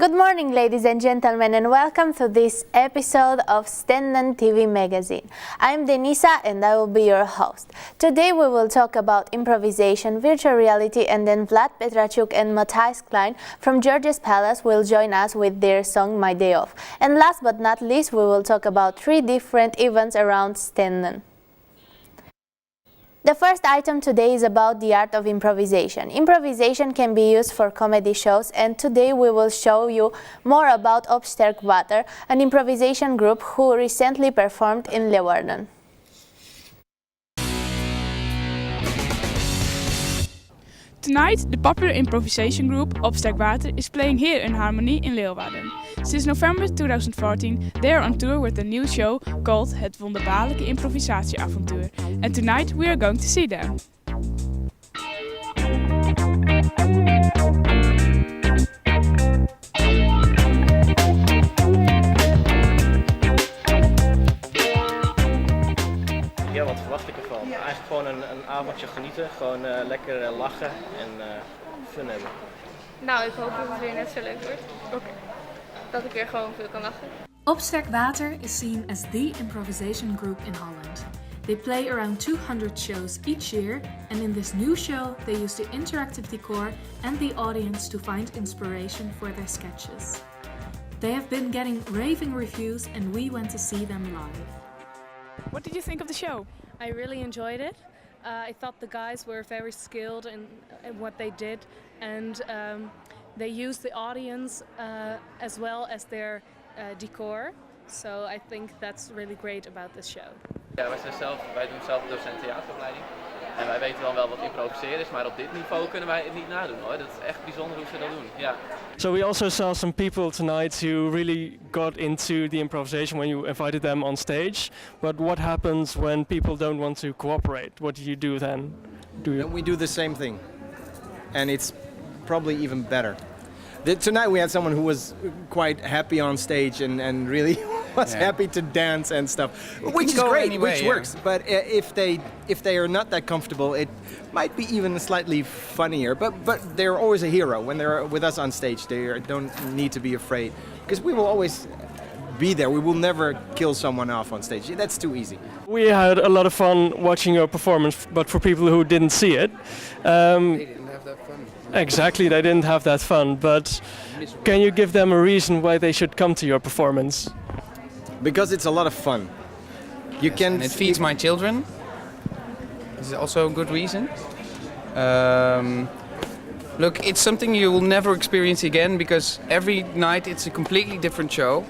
Good morning, ladies and gentlemen, and welcome to this episode of Stenden TV magazine. I'm Denisa and I will be your host. Today we will talk about improvisation, virtual reality, and then Vlad Petrachuk and Matthijs Klein from George's Palace will join us with their song My Day Off. And last but not least, we will talk about 3 different events around Stenden. The first item today is about the art of improvisation. Improvisation can be used for comedy shows, and today we will show you more about Opsterk Water, an improvisation group who recently performed in Leeuwarden. Tonight, the popular improvisation group Opsterk Water is playing here in Harmony in Leeuwarden. Since November 2014, they are on tour with a new show called Het Wonderbaarlijke Improvisatieavontuur. And tonight we are going to see them. Ja, wat verwacht ik ervan? Eigenlijk gewoon een avondje genieten, gewoon lekker lachen en fun hebben. Nou, ik hoop dat het weer net zo leuk wordt. Okay. Dat ik weer gewoon veel kan lachen. Opsterk Water is seen as the improvisation group in Holland. They play around 200 shows each year, and in this new show they use the interactive decor and the audience to find inspiration for their sketches. They have been getting raving reviews and we went to see them live. What did you think of the show? I really enjoyed it. I thought the guys were very skilled in what they did, and they used the audience as well as their decor. So I think that's really great about this show. Ja, wij doen zelf docent theateropleiding. En wij weten dan wel wat improviseren is, maar op dit niveau kunnen wij het niet nadoen hoor. Dat is echt bijzonder hoe ze dat doen. Ja. So we also saw some people tonight who really got into the improvisation when you invited them on stage. But what happens when people don't want to cooperate? What do you do then? Then we do the same thing, and it's probably even better. Tonight we had someone who was quite happy on stage and really was happy to dance and stuff, which is great, anyway, which works. But if they are not that comfortable, it might be even slightly funnier. But they're always a hero when they're with us on stage. They don't need to be afraid, because we will always be there. We will never kill someone off on stage. That's too easy. We had a lot of fun watching your performance, but for people who didn't see it, They didn't have that fun. exactly, they didn't have that fun. But can you give them a reason why they should come to your performance? Because it's a lot of fun. And it feeds my children. This is also a good reason. Look, it's something you will never experience again, because every night it's a completely different show.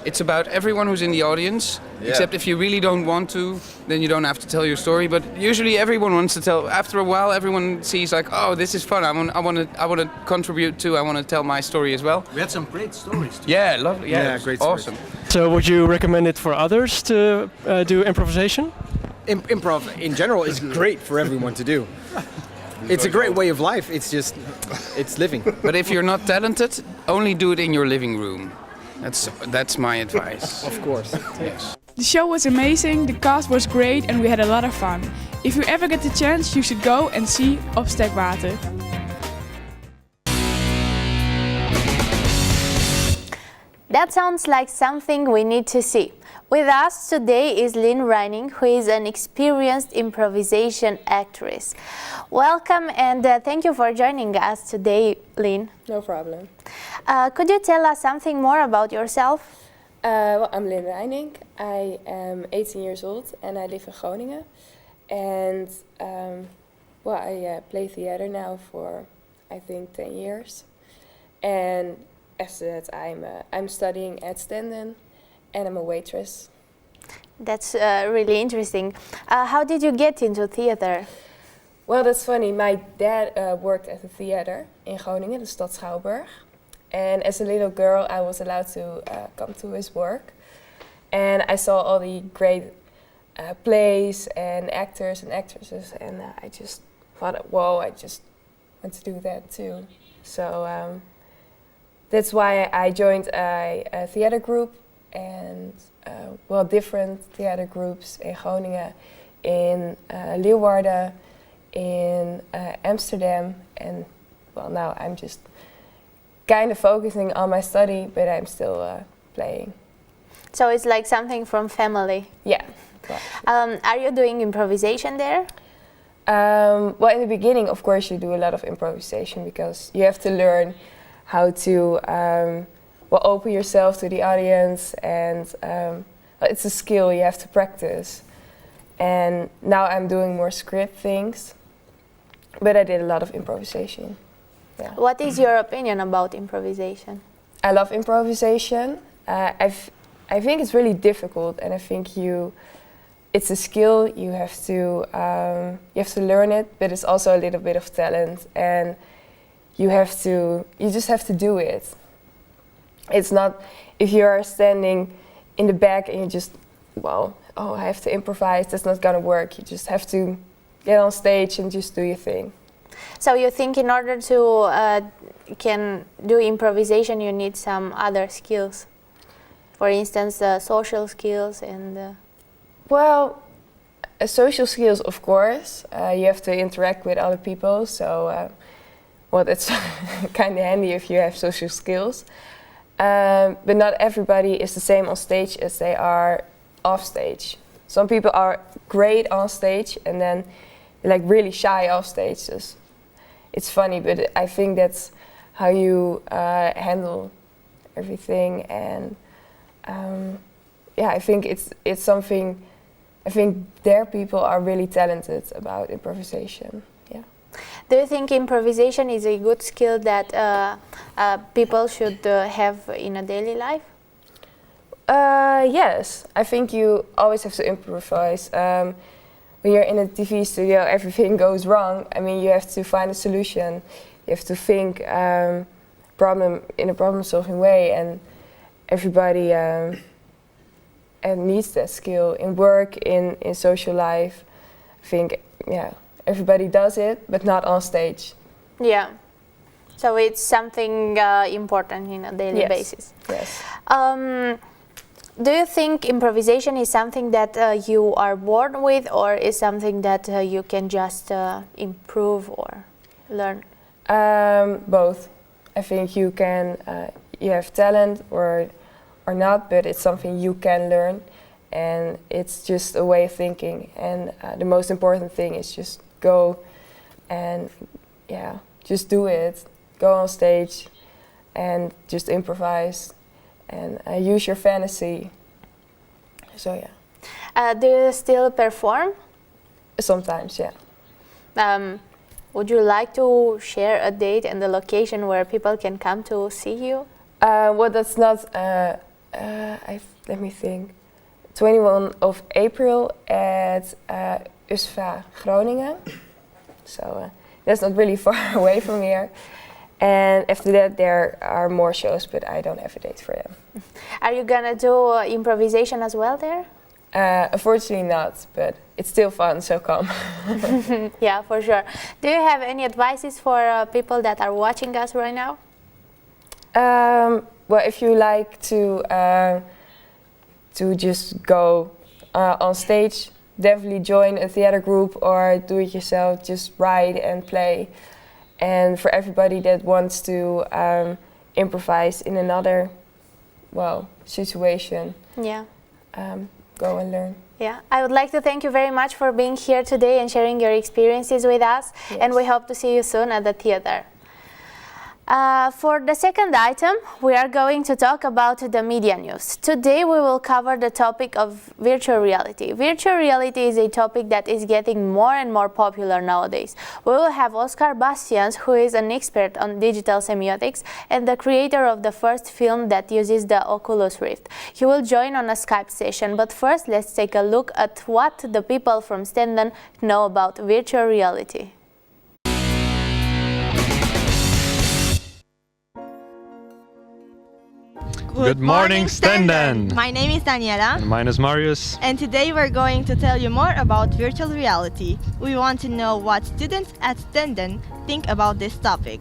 It's about everyone who's in the audience, except if you really don't want to, then you don't have to tell your story. But usually everyone wants to tell. After a while, everyone sees like, oh, this is fun. I want to contribute too. I want to tell my story as well. We had some great stories too. Yeah, lovely. Yeah, great awesome. stories. So would you recommend it for others to do improvisation? Improv in general is great for everyone to do. It's a great way of life. It's living. But if you're not talented, only do it in your living room. That's my advice. Of course. Yes. The show was amazing, the cast was great and we had a lot of fun. If you ever get the chance, you should go and see Opsterk Water. That sounds like something we need to see. With us today is Lynn Reining, who is an experienced improvisation actress. Welcome and thank you for joining us today, Lynn. No problem. Could you tell us something more about yourself? Well, I'm Lynn Reining. I am 18 years old and I live in Groningen. And I play theater now for I think 10 years. And after that, I'm studying at Stenden, and I'm a waitress. That's really interesting. How did you get into theater? Well, that's funny. My dad worked at a theater in Groningen, the Stad Schouwburg. And as a little girl, I was allowed to come to his work. And I saw all the great plays and actors and actresses. And I just thought, whoa, I just want to do that too. So that's why I joined a theater group and different theater groups in Groningen, in Leeuwarden, in Amsterdam, and now I'm just kind of focusing on my study, but I'm still playing. So it's like something from family. Yeah. Are you doing improvisation there? Well, in the beginning, of course, you do a lot of improvisation because you have to learn how to open yourself to the audience, and it's a skill you have to practice. And now I'm doing more script things, but I did a lot of improvisation. Yeah. What is your opinion about improvisation? I love improvisation. I think it's really difficult, and I think it's a skill. You have to learn it, but it's also a little bit of talent, and you just have to do it. It's not if you are standing in the back and you just, I have to improvise. That's not gonna work. You just have to get on stage and just do your thing. So you think in order to can do improvisation, you need some other skills? For instance, social skills and... Well, social skills, of course. You have to interact with other people, so it's kind of handy if you have social skills. But not everybody is the same on stage as they are off stage. Some people are great on stage and then like really shy off stage. So it's funny, but I think that's how you handle everything. And I think it's something. I think their people are really talented about improvisation. Yeah. Do you think improvisation is a good skill that people should have in a daily life? Yes, I think you always have to improvise. When you're in a TV studio, everything goes wrong. I mean, you have to find a solution. You have to think in a problem-solving way, and everybody needs that skill in work, in social life. I think, everybody does it, but not on stage. Yeah. So it's something important in a daily basis. Yes. Do you think improvisation is something that you are born with, or is something that you can just improve or learn? Both. I think you can. You have talent or not, but it's something you can learn, and it's just a way of thinking. And the most important thing is just go and just do it. Go on stage and just improvise and use your fantasy. So do you still perform? Sometimes, yeah. Would you like to share a date and the location where people can come to see you? Well, that's not. Let me think. 21 of April at USvA Groningen. So that's not really far away from here. And after that, there are more shows, but I don't have a date for them. Are you gonna do improvisation as well there? Unfortunately not, but it's still fun, so come. Yeah, for sure. Do you have any advices for people that are watching us right now? Well, if you like to just go on stage, definitely join a theater group or do it yourself. Just write and play. And for everybody that wants to improvise in another, situation, go and learn. Yeah, I would like to thank you very much for being here today and sharing your experiences with us. Yes. And we hope to see you soon at the theater. For the second item, we are going to talk about the media news. Today we will cover the topic of virtual reality. Virtual reality is a topic that is getting more and more popular nowadays. We will have Oscar Bastians, who is an expert on digital semiotics and the creator of the first film that uses the Oculus Rift. He will join on a Skype session, but first let's take a look at what the people from Stenden know about virtual reality. Good morning, Stenden! My name is Daniela. And mine is Marius. And today we're going to tell you more about virtual reality. We want to know what students at Stenden think about this topic.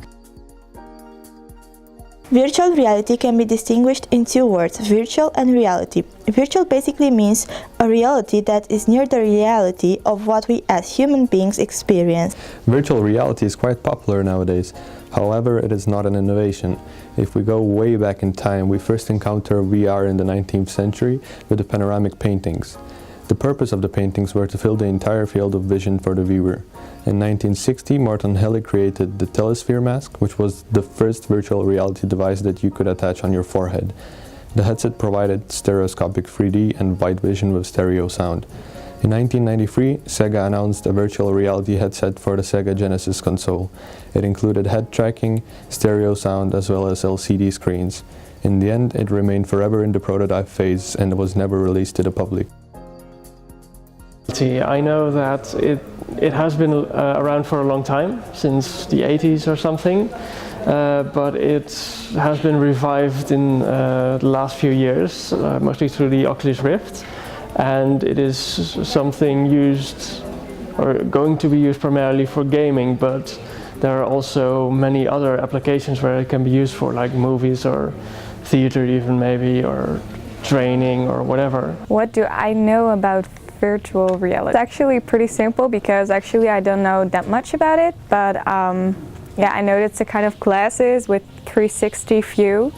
Virtual reality can be distinguished in two words, virtual and reality. Virtual basically means a reality that is near the reality of what we as human beings experience. Virtual reality is quite popular nowadays. However, it is not an innovation. If we go way back in time, we first encounter VR in the 19th century with the panoramic paintings. The purpose of the paintings were to fill the entire field of vision for the viewer. In 1960, Martin Helle created the telesphere mask, which was the first virtual reality device that you could attach on your forehead. The headset provided stereoscopic 3D and wide vision with stereo sound. In 1993, Sega announced a virtual reality headset for the Sega Genesis console. It included head tracking, stereo sound, as well as LCD screens. In the end, it remained forever in the prototype phase and was never released to the public. I know that it has been around for a long time, since the 80s or something, but it has been revived in the last few years, mostly through the Oculus Rift. And it is something used, or going to be used primarily for gaming, but there are also many other applications where it can be used for, like movies or theater even maybe, or training or whatever. What do I know about virtual reality? It's actually pretty simple because actually I don't know that much about it, but yeah, I know it's a kind of glasses with 360 view,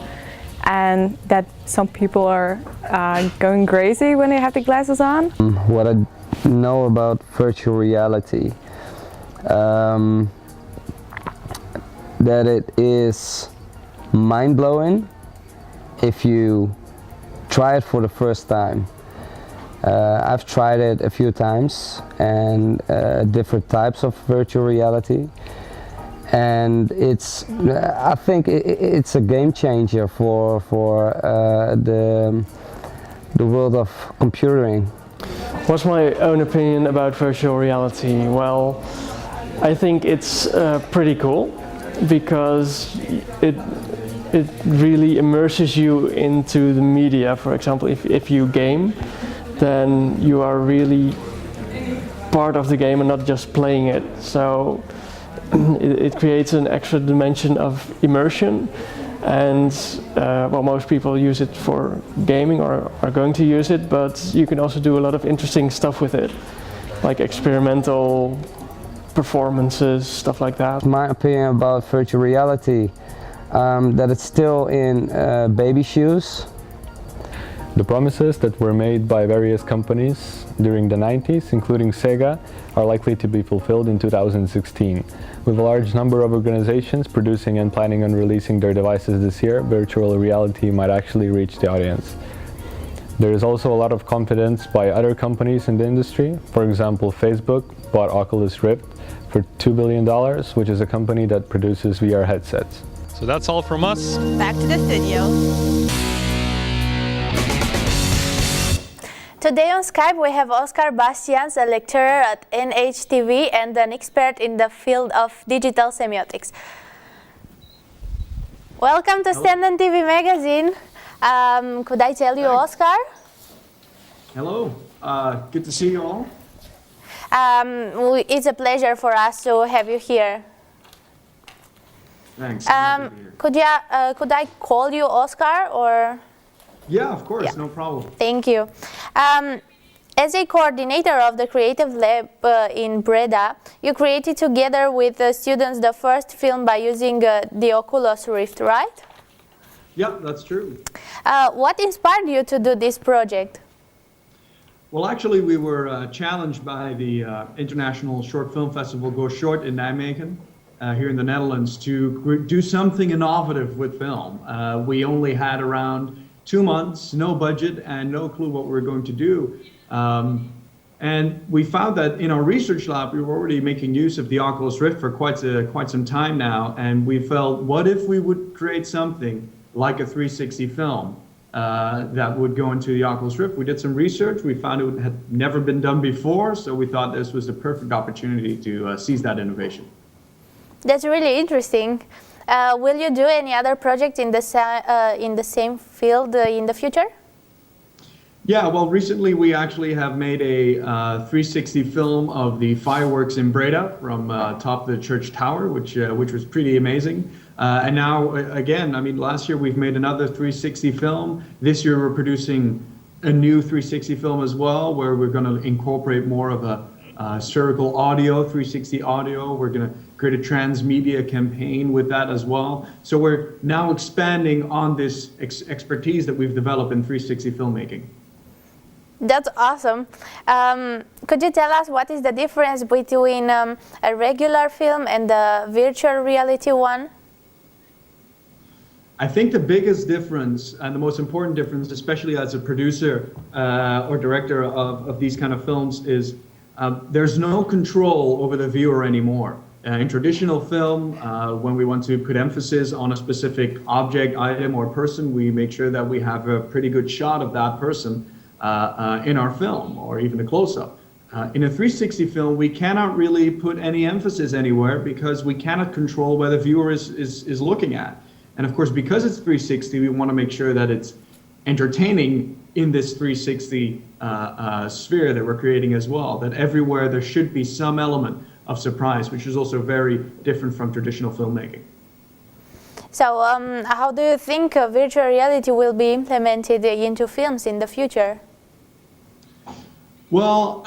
and that some people are going crazy when they have the glasses on. What I know about virtual reality, that it is mind-blowing if you try it for the first time. I've tried it a few times, and different types of virtual reality. And it's, I think it's a game changer for the world of computing. What's my own opinion about virtual reality? Well, I think it's pretty cool because it really immerses you into the media. For example, if you game, then you are really part of the game and not just playing it. So it creates an extra dimension of immersion, and well, most people use it for gaming or are going to use it, but you can also do a lot of interesting stuff with it, like experimental performances, stuff like that. My opinion about virtual reality, that it's still in baby shoes. The promises that were made by various companies during the 90s, including Sega, are likely to be fulfilled in 2016. With a large number of organizations producing and planning on releasing their devices this year, virtual reality might actually reach the audience. There is also a lot of confidence by other companies in the industry. For example, Facebook bought Oculus Rift for $2 billion, which is a company that produces VR headsets. So that's all from us. Back to the studio. Today on Skype we have Oscar Bastians, a lecturer at NHTV and an expert in the field of digital semiotics. Welcome to Stenden TV magazine. Could I tell you, Oscar? Hello, good to see you all. It's a pleasure for us to have you here. Thanks. Could I call you Oscar or? Yeah, of course, Yeah. no problem. Thank you. As a coordinator of the Creative Lab in Breda, you created together with the students the first film by using the Oculus Rift, right? Yeah, that's true. What inspired you to do this project? Well, actually, we were challenged by the International Short Film Festival Go Short in Nijmegen, here in the Netherlands, to do something innovative with film. We only had around 2 months, no budget, and no clue what we were going to do. And we found that in our research lab, we were already making use of the Oculus Rift for quite some time now. And we felt, what if we would create something like a 360 film that would go into the Oculus Rift? We did some research. We found it had never been done before. So we thought this was the perfect opportunity to seize that innovation. That's really interesting. Will you do any other project in the same field in the future? Yeah, well, recently we actually have made a 360 film of the fireworks in Breda from top of the church tower, which was pretty amazing. And now, again, I mean, last year we've made another 360 film. This year we're producing a new 360 film as well, where we're going to incorporate more of a spherical audio, 360 audio. We're going to create a transmedia campaign with that as well. So we're now expanding on this expertise that we've developed in 360 filmmaking. That's awesome. Could you tell us what is the difference between a regular film and the virtual reality one? I think the biggest difference and the most important difference, especially as a producer or director of these kind of films, is there's no control over the viewer anymore. In traditional film, when we want to put emphasis on a specific object, item, or person, we make sure that we have a pretty good shot of that person in our film, or even a close-up. In a 360 film, we cannot really put any emphasis anywhere because we cannot control where the viewer is looking at. And of course, because it's 360, we want to make sure that it's entertaining in this 360 sphere that we're creating as well, that everywhere there should be some element of surprise, which is also very different from traditional filmmaking. So how do you think virtual reality will be implemented into films in the future? Well,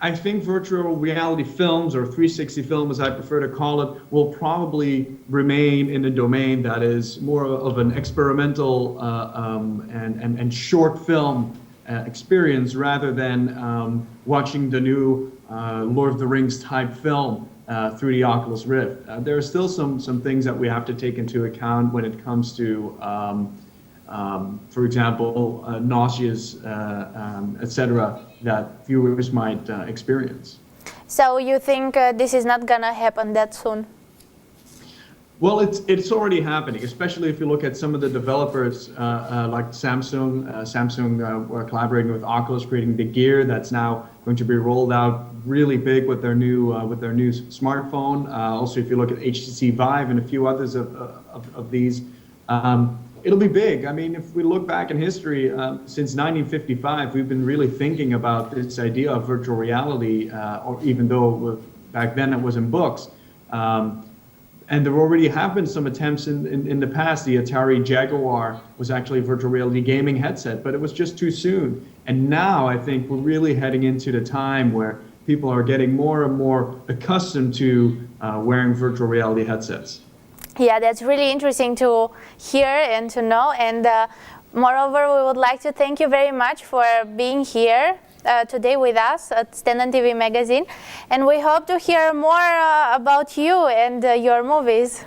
I think virtual reality films, or 360 film as I prefer to call it, will probably remain in a domain that is more of an experimental and short film experience rather than watching the new Lord of the Rings type film through the Oculus Rift. There are still some things that we have to take into account when it comes to for example, nauseas, etc., that viewers might experience. So you think this is not gonna happen that soon? Well, it's already happening, especially if you look at some of the developers like Samsung. We're collaborating with Oculus, creating the gear that's now going to be rolled out really big with their new smartphone. Also, if you look at HTC Vive and a few others of these. It'll be big. I mean, if we look back in history, since 1955, we've been really thinking about this idea of virtual reality, or even though back then it was in books. And there already have been some attempts in the past. The Atari Jaguar was actually a virtual reality gaming headset, but it was just too soon. And now I think we're really heading into the time where people are getting more and more accustomed to wearing virtual reality headsets. Yeah, that's really interesting to hear and to know. And moreover, we would like to thank you very much for being here today with us at Stenden TV Magazine. And we hope to hear more about you and your movies.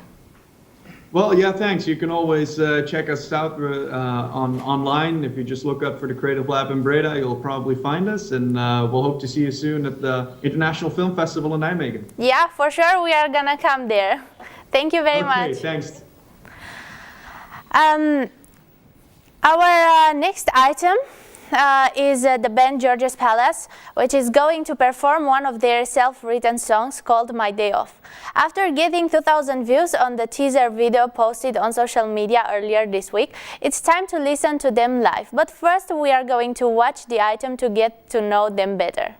Well, yeah, thanks. You can always check us out online. If you just look up for the Creative Lab in Breda, you'll probably find us. And we'll hope to see you soon at the International Film Festival in Nijmegen. Yeah, for sure. We are going to come there. Thank you very much. Okay, thanks. Our next item is the band George's Palace, which is going to perform one of their self-written songs called My Day Off. After getting 2,000 views on the teaser video posted on social media earlier this week, it's time to listen to them live. But first, we are going to watch the item to get to know them better.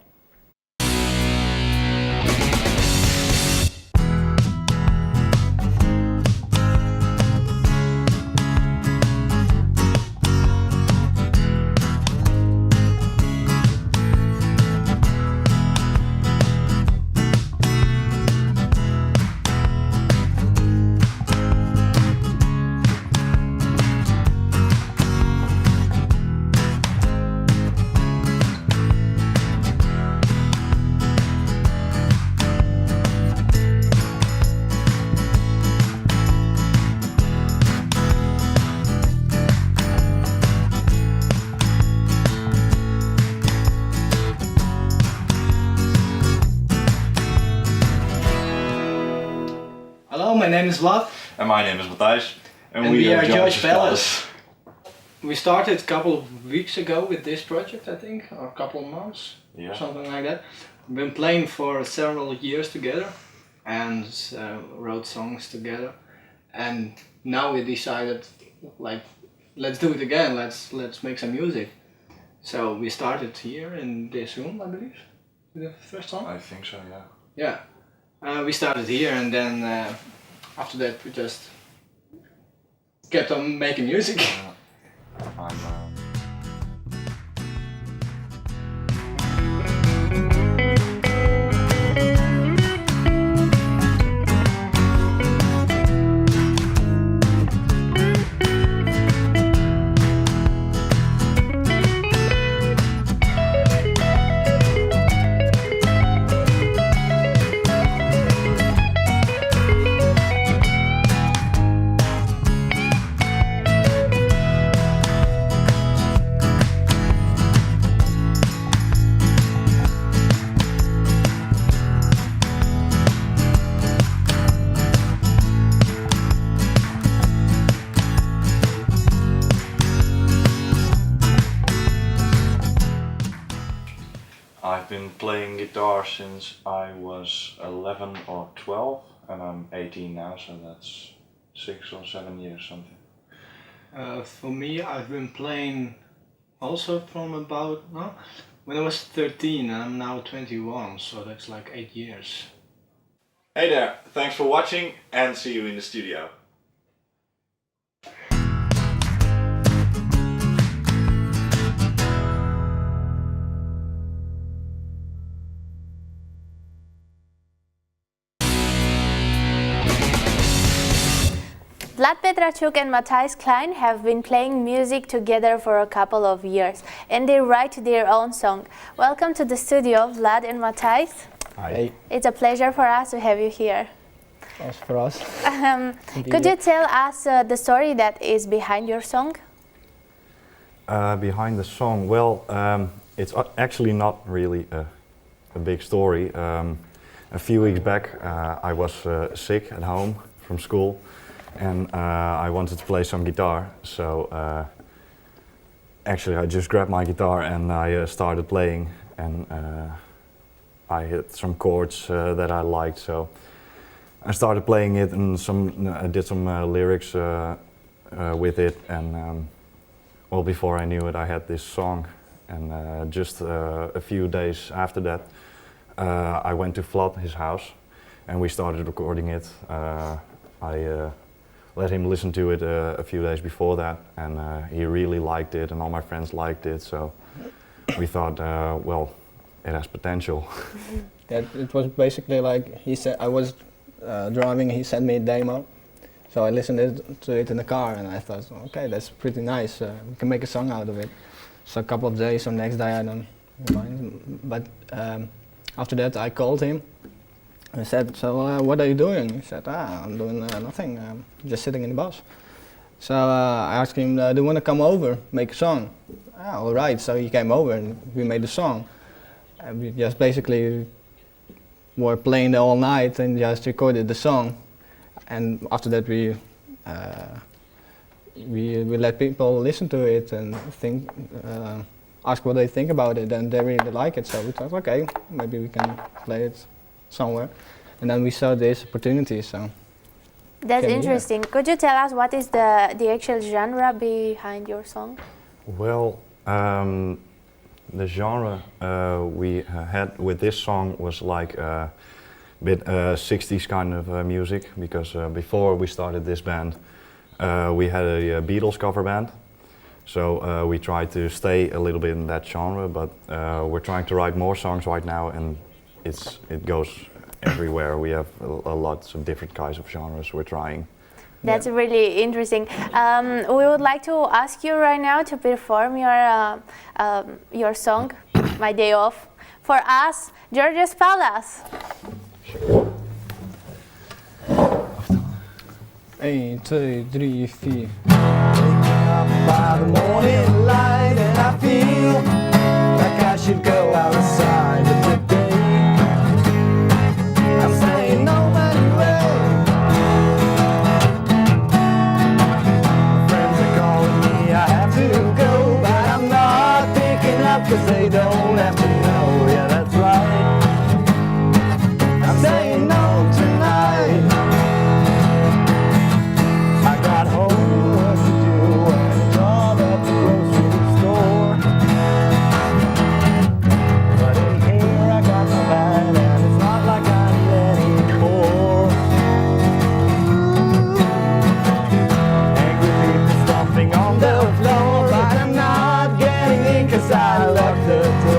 Hello, my name is Vlad. And my name is Matthijs. And we are George's Palace. We started a couple of weeks ago with this project, I think, or a couple of months, something like that. We've been playing for several years together and wrote songs together. And now we decided, like, let's do it again, let's make some music. So we started here in this room, I believe, with the first song. I think so, yeah. Yeah. We started here, and then after that we just kept on making music. I've been playing guitar since I was 11 or 12, and I'm 18 now, so that's 6 or 7 years something. For me, I've been playing also from about when I was 13, and I'm now 21, so that's like 8 years. Hey there, thanks for watching and see you in the studio. Vlad Petrachuk and Matthijs Klein have been playing music together for a couple of years, and they write their own song. Welcome to the studio, Vlad and Matthijs. Hi. It's a pleasure for us to have you here. That's for us. Could you tell us the story that is behind your song? Behind the song, well, it's actually not really a big story. A few weeks back, I was sick at home from school, and I wanted to play some guitar. So actually, I just grabbed my guitar and I started playing, and I hit some chords that I liked. So I started playing it, and I did some lyrics with it, and well, before I knew it, I had this song. And just a few days after that, I went to Vlad, his house, and we started recording it. I let him listen to it a few days before that, and he really liked it, and all my friends liked it. So we thought, well, it has potential. Yeah, it was basically like he said. I was driving. He sent me a demo, so I listened to it in the car, and I thought, okay, that's pretty nice. We can make a song out of it. So a couple of days, or next day, I don't mind. But after that, I called him. I said, so what are you doing? He said, I'm doing nothing, just sitting in the bus. So I asked him, do you want to come over, make a song? All right, so he came over and we made the song. And we just basically were playing the whole night and just recorded the song. And after that we let people listen to it and think, ask what they think about it, and they really like it. So we thought, okay, maybe we can play it somewhere, and then we saw this opportunity. So that's interesting. Could you tell us what is the actual genre behind your song? Well, the genre we had with this song was like a bit 60s kind of music, because before we started this band, we had a Beatles cover band. So we tried to stay a little bit in that genre, but we're trying to write more songs right now, and it goes everywhere. We have a lot of different kinds of genres we're trying. That's really interesting. We would like to ask you right now to perform your song, My Day Off, for us, Georges Palas. 1, 2, 3, 4. By the morning light, and I feel like I should go outside today. I'm saying no anyway. My friends are calling me, I have to go, but I'm not picking up 'cause they don't have to know. Yeah, that's right. I'm saying no tonight. I got homework to do and a job at the grocery store. But in here I got my bag and it's not like I need any more. Angry people stomping on the floor, but I'm not getting in 'cause I locked the door.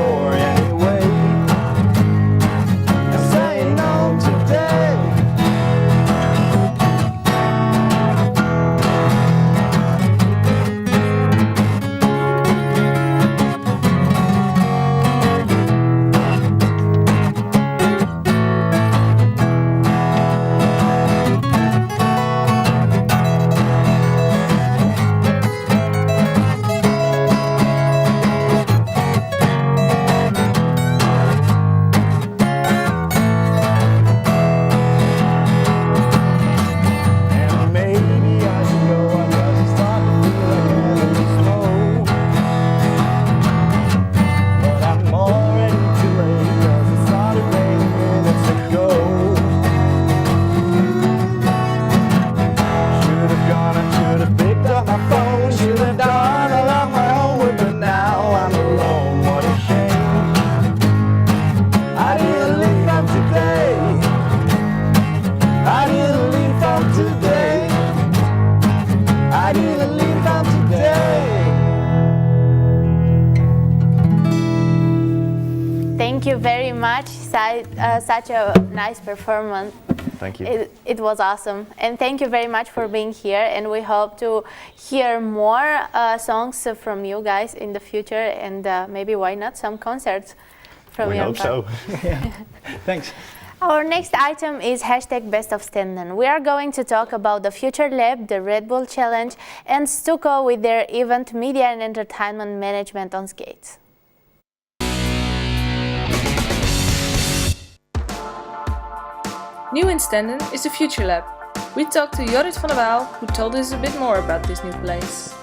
you very much. Such a nice performance. Thank you. It was awesome. And thank you very much for being here. And we hope to hear more songs from you guys in the future. And maybe, why not, some concerts from your part. We hope so. Yeah. Thanks. Our next item is #BestOfStenden. We are going to talk about the Future Lab, the Red Bull Challenge, and Stuco with their event Media and Entertainment Management on Skates. New in Stenden is the Future Lab. We talked to Jorrit van der Waal, who told us a bit more about this new place.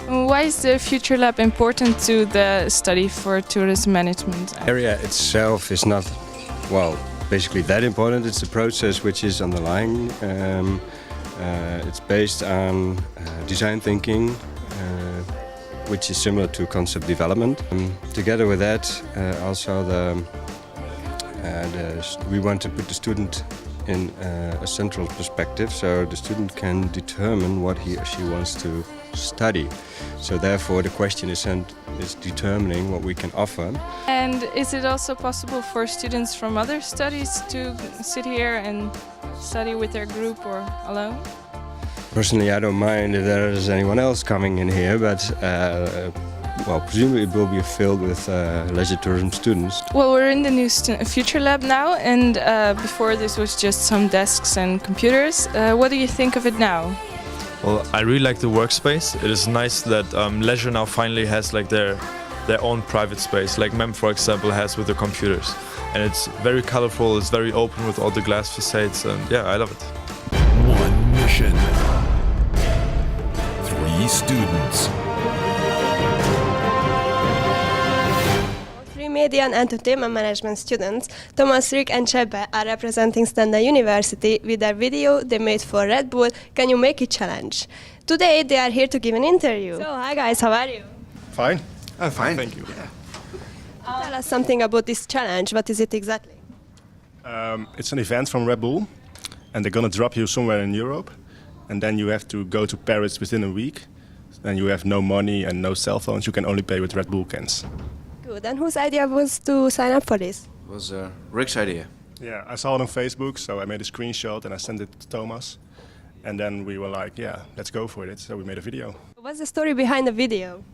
Why is the Future Lab important to the study for tourism management? Area itself is not, well, basically that important. It's the process which is underlying. It's based on design thinking, which is similar to concept development. Together with that, also we want to put the student in a central perspective, so the student can determine what he or she wants to study. So therefore the question is determining what we can offer. And is it also possible for students from other studies to sit here and study with their group or alone? Personally, I don't mind if there is anyone else coming in here, but well, presumably it will be filled with leisure tourism students. Well, we're in the new Future Lab now, and before this was just some desks and computers. What do you think of it now? Well, I really like the workspace. It is nice that leisure now finally has like their own private space, like MEM, for example, has with the computers. And it's very colorful, it's very open with all the glass facades, and yeah, I love it. One mission. 3 students. Media and Entertainment Management students, Thomas, Rick and Csebe, are representing Stenden University with their video they made for Red Bull Can You Make It Challenge. Today they are here to give an interview. So, hi guys, how are you? Fine. I'm fine. Thank you. Tell us something about this challenge. What is it exactly? It's an event from Red Bull, and they're gonna drop you somewhere in Europe, and then you have to go to Paris within a week. Then you have no money and no cell phones. You can only pay with Red Bull cans. Good. And whose idea was to sign up for this? It was Rick's idea. Yeah, I saw it on Facebook, so I made a screenshot and I sent it to Thomas. And then we were like, yeah, let's go for it. So we made a video. What's the story behind the video?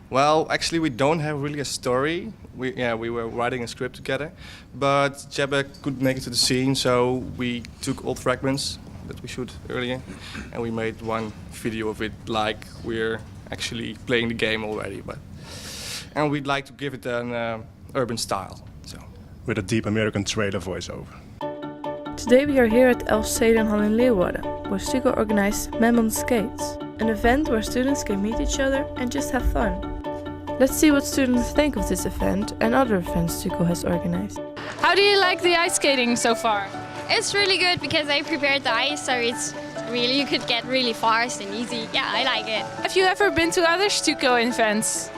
Well, actually, we don't have really a story. We were writing a script together, but Csebe couldn't make it to the scene, so we took old fragments that we shot earlier, and we made one video of it like we're actually playing the game already. And we'd like to give it an urban style. So. With a deep American trailer voiceover. Today we are here at Stedenhal in Leeuwarden, where Stuco organized MEM on Skates, an event where students can meet each other and just have fun. Let's see what students think of this event and other events Stuco has organized. How do you like the ice skating so far? It's really good because I prepared the ice, so it's really, you could get really fast and easy. Yeah, I like it. Have you ever been to other Stuco events?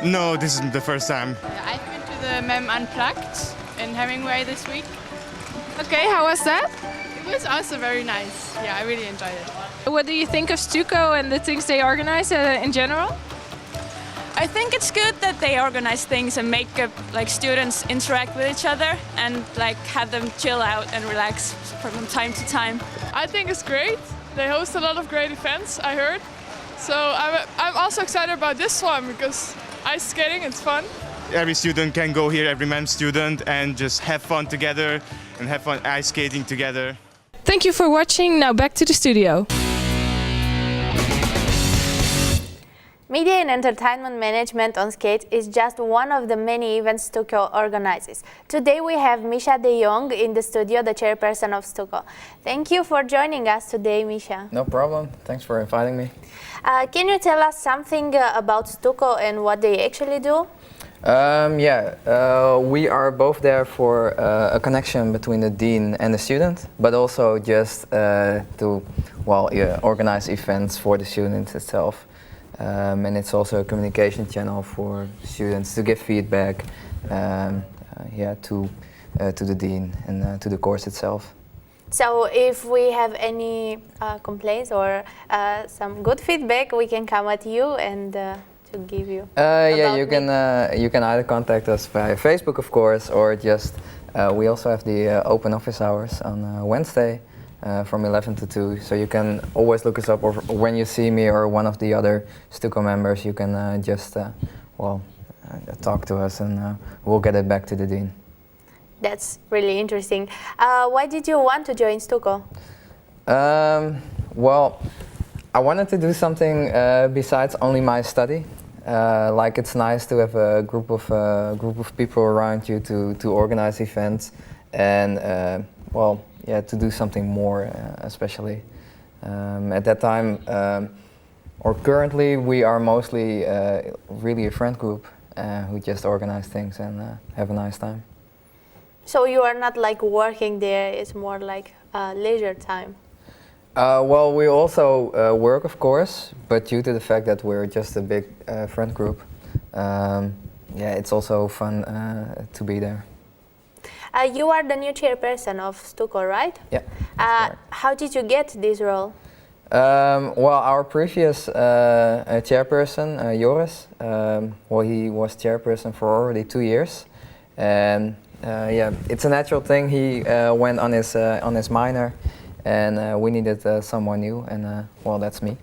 No, this is the first time. I've been to the MEM Unplugged in Hemingway this week. Okay, how was that? It was also very nice. Yeah, I really enjoyed it. What do you think of Stuco and the things they organize in general? I think it's good that they organize things and make like students interact with each other and like have them chill out and relax from time to time. I think it's great. They host a lot of great events, I heard. So I'm also excited about this one because ice skating, it's fun. Every student can go here, every MEM student, and just have fun together and have fun ice skating together. Thank you for watching. Now back to the studio. Media and Entertainment Management on Skates is just one of the many events Stuco organizes. Today we have Misha de Jong in the studio, the chairperson of Stuco. Thank you for joining us today, Misha. No problem. Thanks for inviting me. Can you tell us something about Stuco and what they actually do? We are both there for a connection between the dean and the student, but also just to organize events for the students itself. And it's also a communication channel for students to give feedback to the dean and to the course itself. So if we have any complaints or some good feedback, we can come at you and to give you? Yeah, you can either contact us via Facebook, of course, or just we also have the open office hours on Wednesday from 11 to 2. So you can always look us up, or when you see me or one of the other Stuco members, you can just talk to us, and we'll get it back to the dean. That's really interesting. Why did you want to join Stuco? Well, I wanted to do something besides only my study. Like, it's nice to have a group of people around you to organize events, and to do something more, especially at that time. Or currently, we are mostly really a friend group who just organize things and have a nice time. So you are not like working there; it's more like leisure time. Well, we also work, of course, but due to the fact that we're just a big friend group, it's also fun to be there. You are the new chairperson of Stuco, right? Yeah. How did you get this role? Well, our previous chairperson, Joris, he was chairperson for already 2 years, and it's a natural thing. He went on his minor, and we needed someone new, and that's me.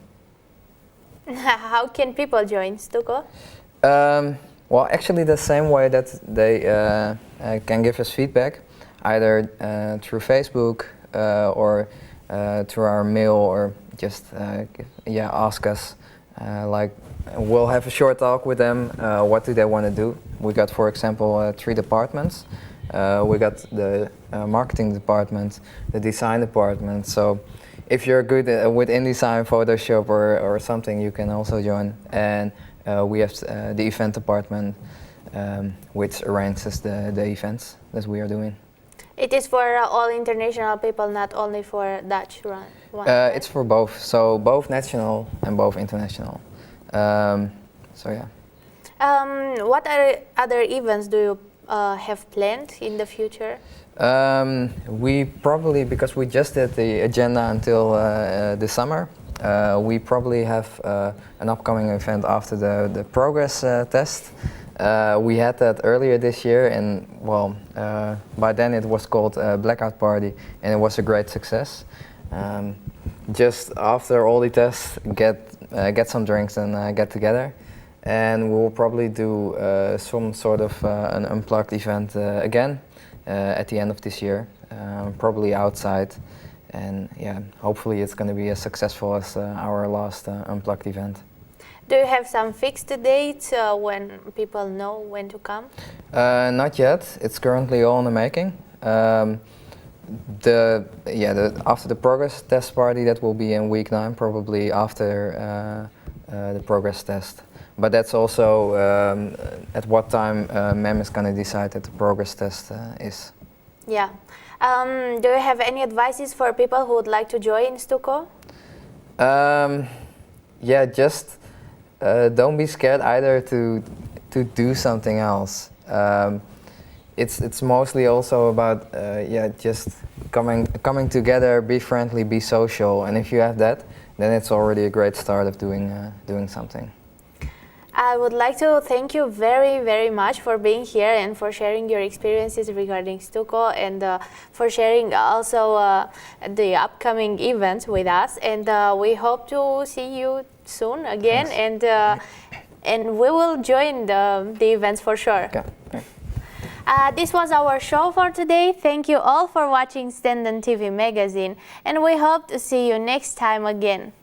How can people join Stuco? Well, actually the same way that they can give us feedback, either through Facebook or through our mail, or just ask us. Like, we'll have a short talk with them. What do they want to do? We got, for example, 3 departments. We got the marketing department, the design department. So if you're good with InDesign, Photoshop or something, you can also join. And we have the event department, which arranges the events that we are doing. It is for all international people, not only for Dutch one. Right? It's for both, so both national and both international. What other events do you have planned in the future? We probably, because we just did the agenda until the summer, we probably have an upcoming event after the progress test. We had that earlier this year, and by then it was called Blackout Party, and it was a great success. Just after all the tests, get some drinks and get together. And we'll probably do some sort of an unplugged event again at the end of this year, probably outside. And hopefully it's going to be as successful as our last unplugged event. Do you have some fixed dates when people know when to come? Not yet. It's currently all in the making. After the progress test party, that will be in week 9, probably after the progress test. But that's also at what time MEM is going to decide that the progress test is. Yeah. Do you have any advices for people who would like to join Stuco? Just don't be scared either to do something else. It's mostly also about just coming together, be friendly, be social, and if you have that, then it's already a great start of doing something. I would like to thank you very, very much for being here and for sharing your experiences regarding Stuco, and for sharing also the upcoming events with us. And we hope to see you soon again. Thanks. And we will join the events for sure. Okay. This was our show for today. Thank you all for watching Stenden TV magazine, and we hope to see you next time again.